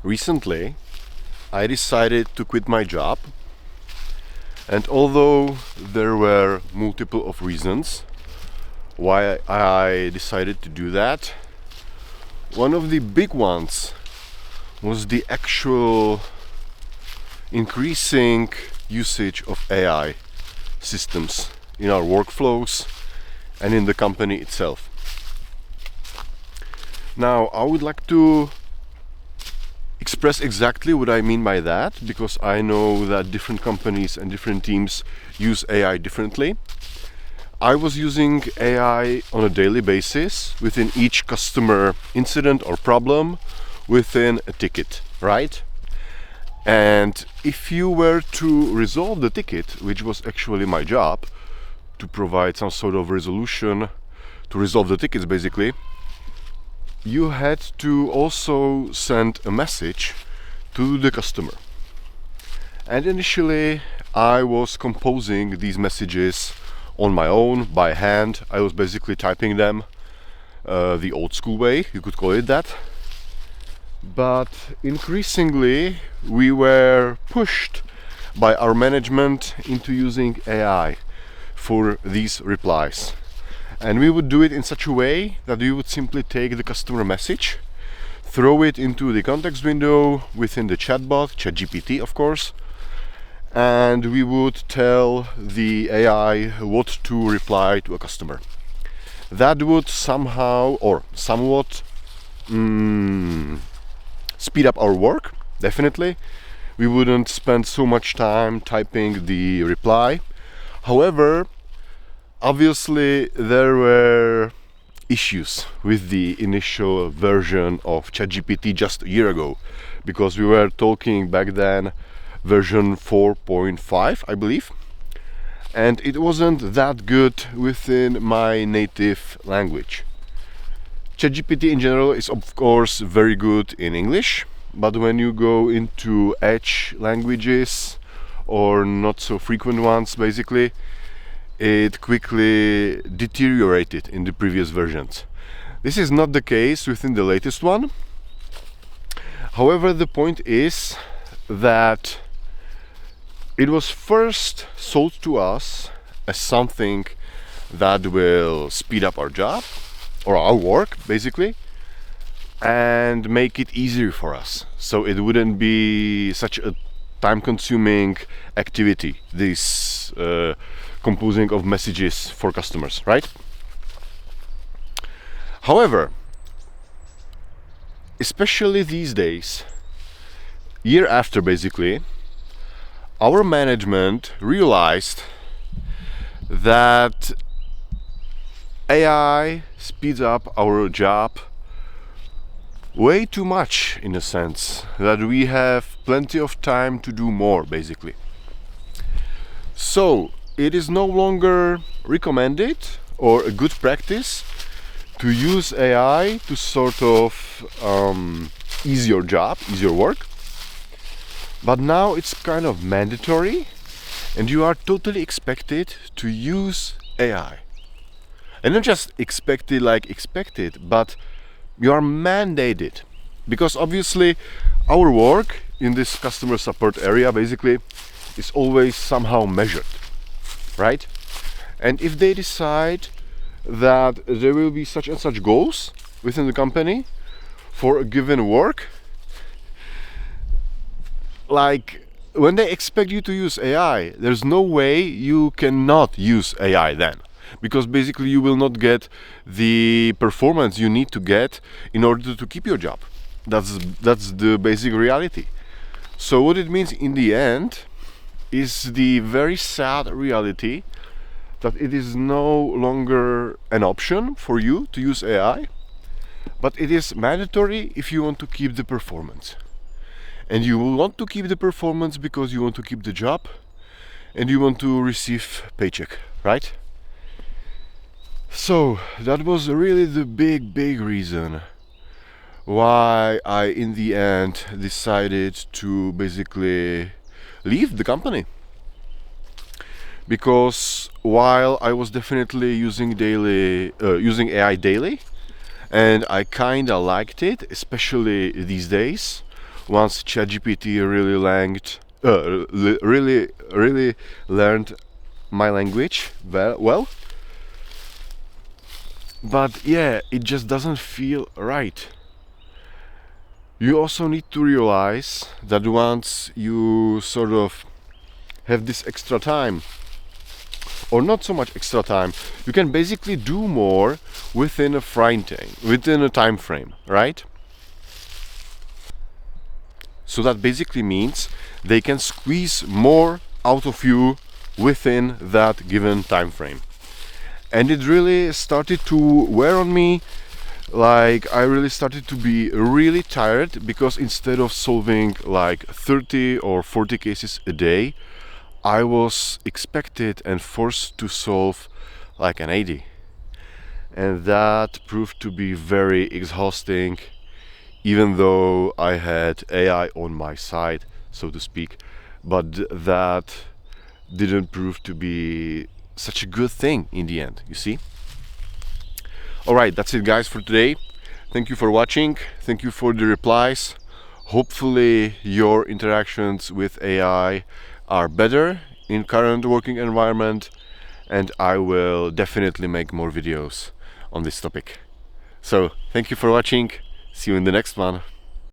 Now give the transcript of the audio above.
Recently, I decided to quit my job, and although there were multiple of reasons why I decided to do that, one of the big ones was the actual increasing usage of AI systems in our workflows and in the company itself. Now, I would like to express exactly what I mean by that, because I know that different companies and different teams use AI differently. I was using AI on a daily basis within each customer incident or problem within a ticket, right? And if you were to resolve the ticket, which was actually my job, to provide some sort of resolution to resolve the tickets basically, you had to also send a message to the customer. And initially I was composing these messages on my own by hand. I was basically typing them the old school way, you could call it that. But increasingly we were pushed by our management into using AI for these replies. And we would do it in such a way that we would simply take the customer message, throw it into the context window within the chatbot, ChatGPT of course, and we would tell the AI what to reply to a customer. That would somehow or somewhat speed up our work, definitely. We wouldn't spend so much time typing the reply. However, obviously there were issues with the initial version of ChatGPT just a year ago, because we were talking back then version 4.5, I believe, and it wasn't that good within my native language. ChatGPT in general is of course very good in English, but when you go into edge languages or not so frequent ones basically, it quickly deteriorated in the previous versions. This is not the case within the latest one. However, the point is that it was first sold to us as something that will speed up our job or our work basically and make it easier for us, so it wouldn't be such a time-consuming activity, this composing of messages for customers, right? However, especially these days, year after basically, our management realized that AI speeds up our job way too much, in a sense that we have plenty of time to do more basically. So it is no longer recommended or a good practice to use AI to sort of ease your job, ease your work. But now it's kind of mandatory, and you are totally expected to use AI. And not just expected like expected, but you are mandated. Because obviously our work in this customer support area basically is always somehow measured, right? And if they decide that there will be such and such goals within the company for a given work, like when they expect you to use AI, there's no way you cannot use AI then, because basically you will not get the performance you need to get in order to keep your job. That's the basic reality. So what it means in the end is the very sad reality that it is no longer an option for you to use AI, but it is mandatory if you want to keep the performance. And you will want to keep the performance because you want to keep the job and you want to receive paycheck, right? So that was really the big reason why I in the end decided to basically leave the company. Because while I was definitely using AI daily, and I kinda liked it, especially these days once ChatGPT really learned my language well. But yeah, it just doesn't feel right. You also need to realize that once you sort of have this extra time, or not so much extra time, you can basically do more within a time frame, right? So that basically means they can squeeze more out of you within that given time frame. And it really started to wear on me. Like, I really started to be really tired, because instead of solving like 30 or 40 cases a day, I was expected and forced to solve like an 80. And that proved to be very exhausting, even though I had AI on my side, so to speak. But that didn't prove to be such a good thing in the end, you see? Alright, that's it guys for today. Thank you for watching. Thank you for the replies. Hopefully your interactions with AI are better in current working environment, and I will definitely make more videos on this topic. So thank you for watching. See you in the next one.